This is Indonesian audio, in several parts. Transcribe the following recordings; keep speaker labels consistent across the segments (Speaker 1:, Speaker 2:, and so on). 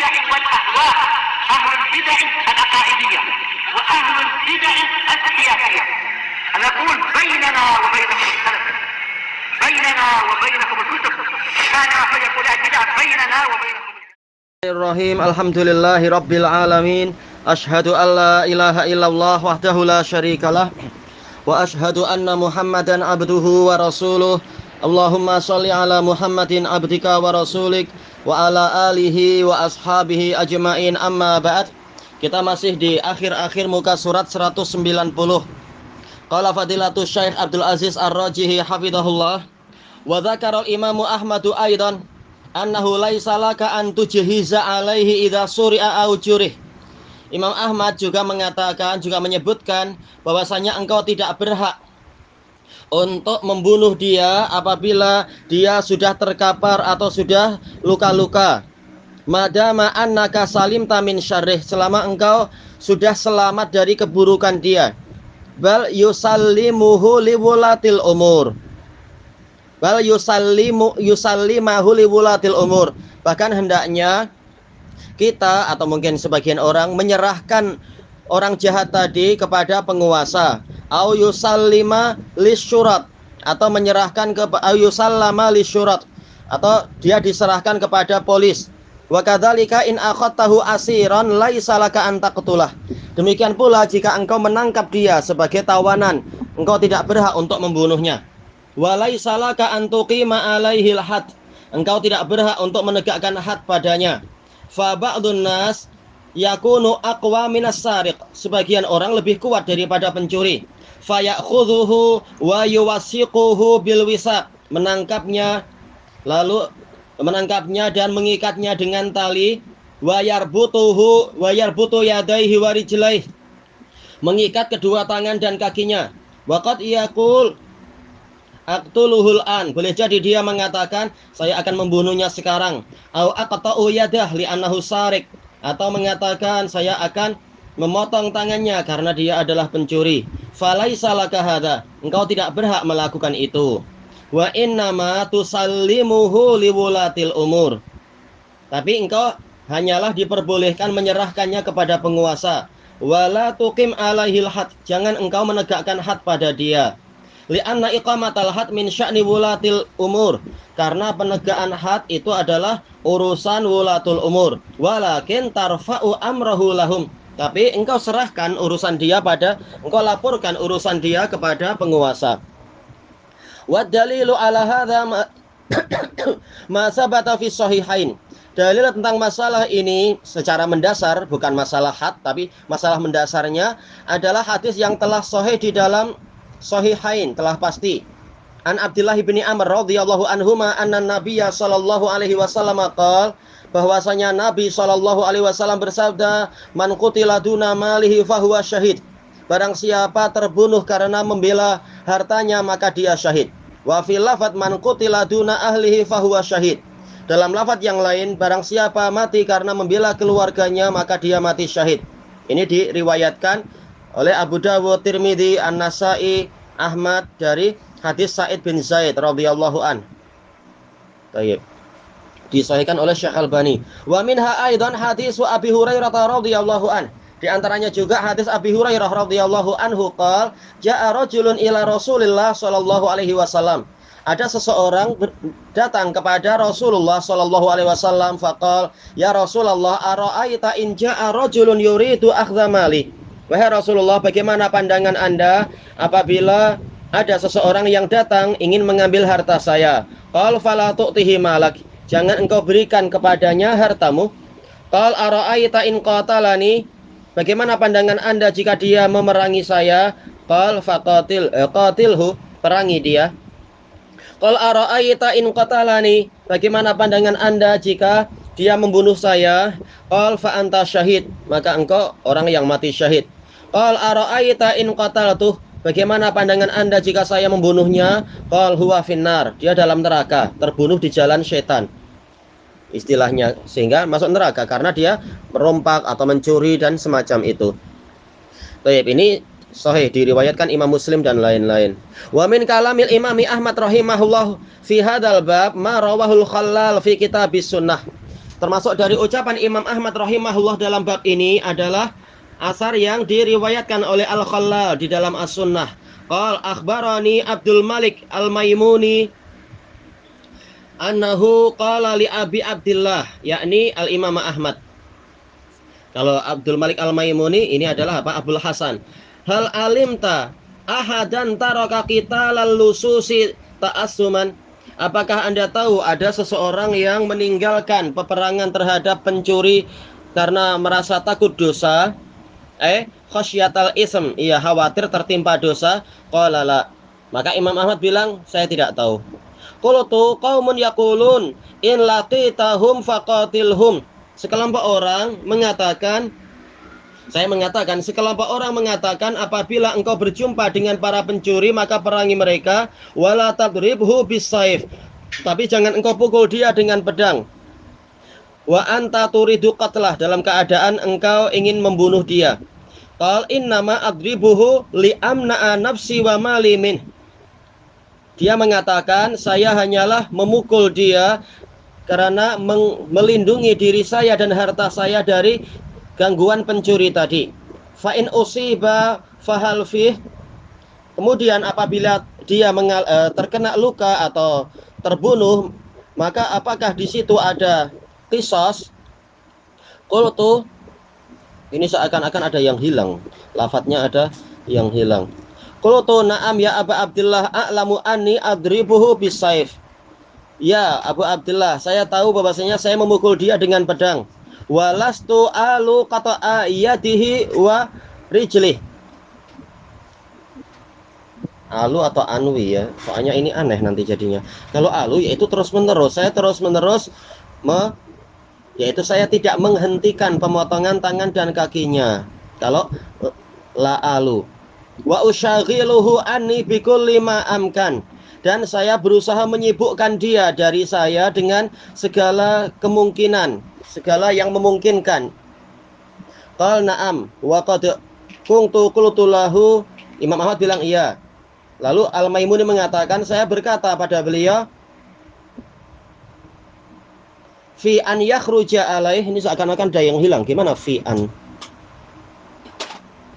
Speaker 1: البدع والأهواء، أهل البدع العقائدية وأهل البدع السياسية. نقول بيننا وبينكم السلف، بيننا وبينكم الكتب، كان فيقول البدع بيننا وبينكم.
Speaker 2: Bismillahirrahmanirrahim. Alhamdulillahi rabbil alamin. Asyhadu an la ilaha illallah wahdahu la syarikalah wa asyhadu anna Muhammadan abduhu wa rasuluh. Allahumma sholli ala Muhammadin abdika wa rasulik wa ala alihi wa ashabihi ajmain, amma ba'd. Kita masih di akhir-akhir muka surat 190. Qala fadilatus Syekh Abdul Aziz Ar-Rajihi hafizahullah wa dzakara al-Imamu Ahmadu aidan annahu laisa laka an tujhiza alaihi idza suri'a au jurih. Imam Ahmad juga mengatakan, juga menyebutkan bahwasanya engkau tidak berhak untuk membunuh dia apabila dia sudah terkapar atau sudah luka-luka. Madama annaka salimta min syarrih, selama engkau sudah selamat dari keburukan dia. Bal yusallimuhu liwulatil umur. Bal yusallimahu liwulatil umur. Bahkan hendaknya kita atau mungkin sebagian orang menyerahkan orang jahat tadi kepada penguasa. Au yusallima lisyurat, atau menyerahkan ke au yusallama lisyurat, atau dia diserahkan kepada polis. Wa kadzalika in akhadtahu asiran laisa laka an taqtulah. Demikian pula jika engkau menangkap dia sebagai tawanan, engkau tidak berhak untuk membunuhnya. Wa laisa laka an tuqima alaihil had. Engkau tidak berhak untuk menegakkan had padanya. Fa ba'dun nas yakunu aqwa minas sariq. Sebagian orang lebih kuat daripada pencuri. Fa ya'khudhuhu wa yuwasiquhu bil wisaq. Menangkapnya dan mengikatnya dengan tali. Wa yarbutu yadaihi wa rijlaihi. Mengikat kedua tangan dan kakinya. Wa qad yaqul aqtuluhul an. Boleh jadi dia mengatakan saya akan membunuhnya sekarang. Au aqta'u yadah li'annahu sarik. Atau mengatakan saya akan memotong tangannya karena dia adalah pencuri. Falaisa laka hadza. Engkau tidak berhak melakukan itu. Wa innama tusallimuhu liwulatil umur. Tapi engkau hanyalah diperbolehkan menyerahkannya kepada penguasa. Wala tuqim alaihil had. Jangan engkau menegakkan had pada dia. Li'anna iqamatal had min sya'ni wulatil umur. Karena penegakan had itu adalah urusan wulatul umur. Walakin tarfa'u amrahu lahum. Tapi engkau serahkan urusan dia engkau laporkan urusan dia kepada penguasa. Wa dalilu ala hadza ma sabata fi shahihain. Dalil tentang masalah ini secara mendasar, bukan masalah had, tapi masalah mendasarnya adalah hadis yang telah sahih di dalam Sahihain, telah pasti. An Abdullah bin Amr radhiyallahu anhuma anna Nabiyya sallallahu alaihi wasallam qala, bahwasanya Nabi sallallahu alaihi wasallam bersabda, man qutila duna malihi fahuwa syahid. Barang siapa terbunuh karena membela hartanya maka dia syahid. Wa fil lafadz man qutila duna ahlihi fahuwa syahid. Dalam lafaz yang lain, barang siapa mati karena membela keluarganya maka dia mati syahid. Ini diriwayatkan oleh Abu Dawud, Tirmidzi, An-Nasa'i, Ahmad dari hadis Sa'id bin Zaid radhiyallahu an. Baik. Disahihkan oleh Syekh Albani. Wa minha aidan hadis Abi Hurairah radhiyallahu an. Di antaranya juga hadis Abi Hurairah radhiyallahu anhu qala, ja'a rajulun ila Rasulillah sallallahu alaihi wasallam. Ada seseorang datang kepada Rasulullah sallallahu alaihi wasallam faqala, ya Rasulullah, ara'aita in ja'a rajulun yuridu akhdha mali. Wahai Rasulullah, bagaimana pandangan Anda apabila ada seseorang yang datang ingin mengambil harta saya? Qal fala tu'tihi malak. Jangan engkau berikan kepadanya hartamu. Qal ara'aita in qatalani. Bagaimana pandangan Anda jika dia memerangi saya? Qal qatilhu. Perangi dia. Qal ara'aita in qatalani. Bagaimana pandangan Anda jika dia membunuh saya? Qal fa anta syahid. Maka engkau orang yang mati syahid. Qal ara'aita in qataltuh. Bagaimana pandangan Anda jika saya membunuhnya? Qal huwa finnar. Dia dalam neraka, terbunuh di jalan syaitan. Istilahnya, sehingga masuk neraka karena dia merompak atau mencuri dan semacam itu. Baik, ini sahih diriwayatkan Imam Muslim dan lain-lain. Wa min kalamil Imami Ahmad rahimahullah fi hadzal bab ma rawahul Khallal fi kitabis sunnah. termasuk dari ucapan Imam Ahmad rahimahullah dalam bab ini adalah asar yang diriwayatkan oleh Al-Khallal di dalam As-Sunnah. Qal akhbarani Abdul Malik Al-Maimuni annahu qala li Abi Abdillah, yakni Al-Imam Ahmad. Kalau Abdul Malik Al-Maimuni ini adalah apa? Abdul Hasan. Hal alimta ahadan taraka kita lalususi ta'assuman. Apakah Anda tahu ada seseorang yang meninggalkan peperangan terhadap pencuri karena merasa takut dosa? Khasyatal ism, ia khawatir tertimpa dosa. Qala la. Maka Imam Ahmad bilang, saya tidak tahu. Qultu qaumun yaqulun in laqitahum faqatilhum. Sekelompok orang mengatakan, saya mengatakan, sekelompok orang mengatakan apabila engkau berjumpa dengan para pencuri maka perangi mereka, wala tadribhu bisaif, tapi jangan engkau pukul dia dengan pedang. Wa anta turidu qatlah, dalam keadaan engkau ingin membunuh dia. Qal innama adribuhu li amna'a nafsi wa mali min. Dia mengatakan saya hanyalah memukul dia karena melindungi diri saya dan harta saya dari gangguan pencuri tadi. Fa in usiba fahal fih. Kemudian apabila dia terkena luka atau terbunuh, maka apakah di situ ada qisas? Qultu, ini seakan-akan ada yang hilang, lafadznya ada yang hilang. Qultu na'am ya Aba Abdillah a'lamu anni adribuhu bisaif. Ya Abu Abdullah, saya tahu bahwasanya saya memukul dia dengan pedang. Walastu alu qata'a yadihi wa rijlih. Alu atau anwi ya, soalnya ini aneh nanti jadinya. Kalau alu yaitu terus menerus, saya terus menerus yaitu saya tidak menghentikan pemotongan tangan dan kakinya. Kalau la alu wa usyaghiluhu anni bikulli ma amkan, dan saya berusaha menyibukkan dia dari saya dengan segala kemungkinan, segala yang memungkinkan. Qal na'am wa qad kuntu qultu lahu. Imam Ahmad bilang iya. Lalu Al-Maimuni mengatakan, saya berkata pada beliau, fi an yakhruja alaih. Ini seakan-akan ada yang hilang. Gimana fi an?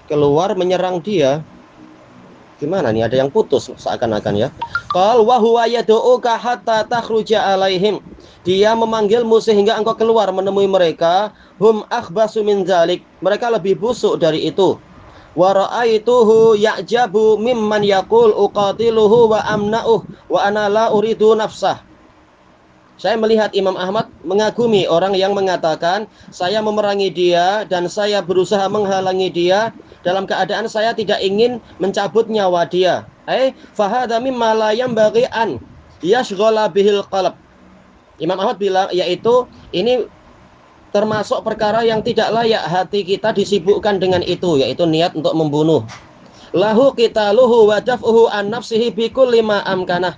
Speaker 2: Keluar menyerang dia. Gimana nih, ada yang putus seakan-akan ya. Qal wa huwa yad'uka hatta takhruja alaihim. Dia memanggilmu sehingga engkau keluar menemui mereka. Hum akhbasu min dzalik. Mereka lebih busuk dari itu. Wa ra'aituhu ya'jabu mimman yaqul uqatiluhu wa amna'uh wa ana la uridu nafsah. Saya melihat Imam Ahmad mengagumi orang yang mengatakan saya memerangi dia dan saya berusaha menghalangi dia dalam keadaan saya tidak ingin mencabut nyawa dia. Fahadha mimma la yanbaghi an yashghala bihil qalb. Imam Ahmad bilang, yaitu ini termasuk perkara yang tidak layak hati kita disibukkan dengan itu, yaitu niat untuk membunuh. Lahu qitaluhu wa daf'uhu an nafsihi bi kulli ma amkanah.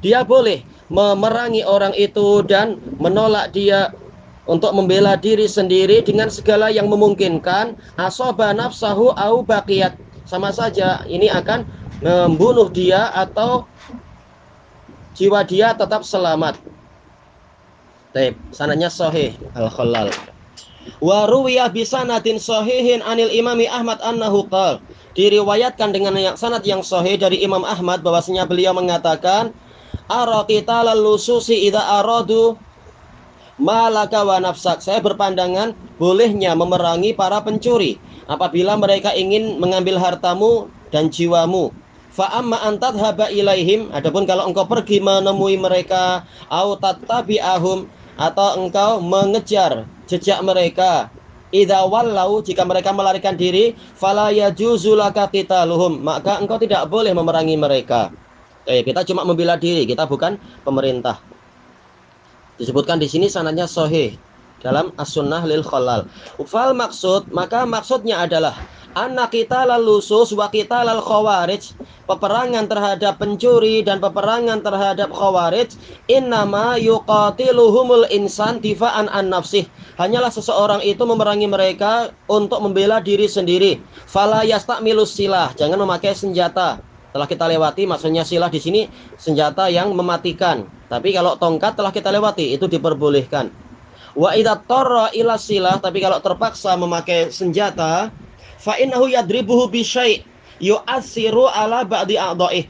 Speaker 2: Dia boleh memerangi orang itu dan menolak dia untuk membela diri sendiri dengan segala yang memungkinkan. Asaba nafsahu au baqiyat, sama saja ini akan membunuh dia atau jiwa dia tetap selamat. Baik, sanadnya sahih Al-Khallal. Wa ruwiya bi sanadin sahihin anil Imami Ahmad annahu qala. Diriwayatkan dengan sanad yang sahih dari Imam Ahmad bahwasanya beliau mengatakan, ara qitalal lususi idza aradu malaka wa nafsak. Saya berpandangan bolehnya memerangi para pencuri apabila mereka ingin mengambil hartamu dan jiwamu. Fa amma antadhaba ilaihim, adapun kalau engkau pergi menemui mereka, au tattabi'ahum, atau engkau mengejar jejak mereka, idza wallau, jika mereka melarikan diri, fala yajuzu laka qitaluhum, maka engkau tidak boleh memerangi mereka. Kita cuma membela diri, kita bukan pemerintah. Disebutkan di sini sanadnya sahih dalam As-Sunnah lil Khallal. Fal maksud, maka maksudnya adalah anna qitalal lusus wa qitalal khawarij, peperangan terhadap pencuri dan peperangan terhadap khawarij, innama yuqatiluhumul insan difa'an an nafsih, hanyalah seseorang itu memerangi mereka untuk membela diri sendiri. Fala yastamilus silah, jangan memakai senjata. Telah kita lewati, maksudnya silah di sini senjata yang mematikan. Tapi kalau tongkat telah kita lewati, itu diperbolehkan. Wa idza tarra ila silah, tapi kalau terpaksa memakai senjata, fa innahu yadribuhu bi syai' yu'assiru ala ba'di a'dha'ih.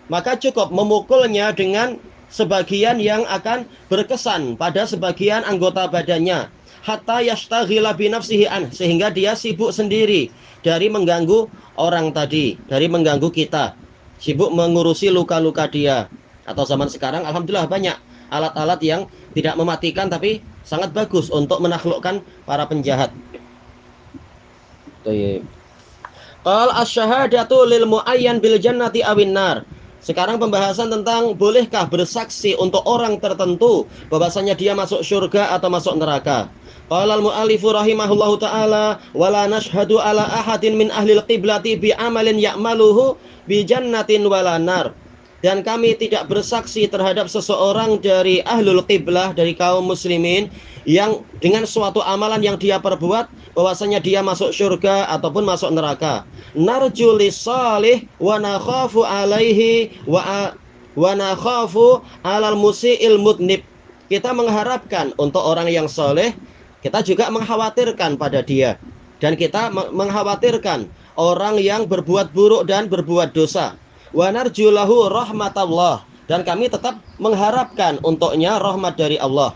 Speaker 2: Maka cukup memukulnya dengan sebagian yang akan berkesan pada sebagian anggota badannya, hatta yastaghila bi nafsihi an, sehingga dia sibuk sendiri dari mengganggu orang tadi, dari mengganggu kita, sibuk mengurusi luka-luka dia. Atau zaman sekarang alhamdulillah banyak alat-alat yang tidak mematikan tapi sangat bagus untuk menaklukkan para penjahat. Qal asyhadatu lil muayyan bil jannati awin nar. Sekarang pembahasan tentang bolehkah bersaksi untuk orang tertentu bahwasanya dia masuk surga atau masuk neraka. Qala al-mu'allifu rahimahullahu ta'ala wala nashhadu ala ahadin min ahlil qiblati bi amalin ya'maluhu bi jannatin wala nar. Dan kami tidak bersaksi terhadap seseorang dari ahlul qiblah, dari kaum muslimin, yang dengan suatu amalan yang dia perbuat bahwasanya dia masuk surga ataupun masuk neraka. Narju lisalih wa nakhafu alaihi wa nakhafu alal musiil mudnib. Kita mengharapkan untuk orang yang soleh, kita juga mengkhawatirkan pada dia, dan kita mengkhawatirkan orang yang berbuat buruk dan berbuat dosa. Wa narju lahu rahmatallah, dan kami tetap mengharapkan untuknya rahmat dari Allah.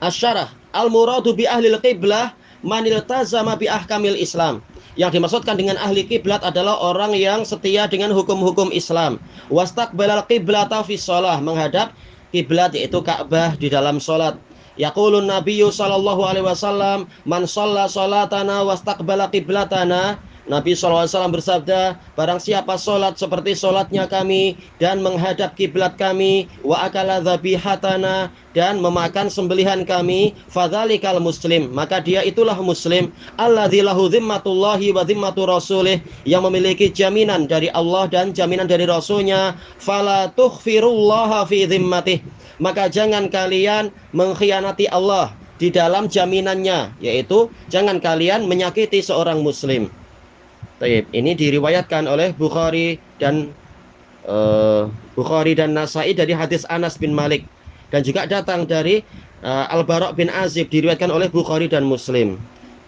Speaker 2: Asyarah al-muradu bi ahlil qiblah man iltazama bi ahkamil Islam. Yang dimaksudkan dengan ahli kiblat adalah orang yang setia dengan hukum-hukum Islam. Wastaqbalal qiblata fi shalah, menghadap kiblat yaitu Ka'bah di dalam salat. Yaqulun nabiyyu sallallahu alaihi wasallam man shalla salatana wastaqbala qiblatana. Nabi SAW bersabda, barang siapa sholat seperti sholatnya kami dan menghadap kiblat kami, wa akala dhabihatana, dan memakan sembelihan kami, fadzalikal muslim, maka dia itulah muslim, alladzi lahu zimmatullahi wa zimmatu rasulih, yang memiliki jaminan dari Allah dan jaminan dari Rasulnya. Fala tukhfirullaha fi zimmatih, maka jangan kalian mengkhianati Allah di dalam jaminannya, yaitu jangan kalian menyakiti seorang muslim. Baik, ini diriwayatkan oleh Bukhari dan Nasai dari hadis Anas bin Malik, dan juga datang dari Al-Bara' bin Azib, diriwayatkan oleh Bukhari dan Muslim.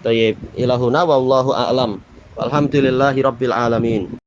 Speaker 2: Baik, ilahuna wallahu a'lam. Alhamdulillahirabbil alamin.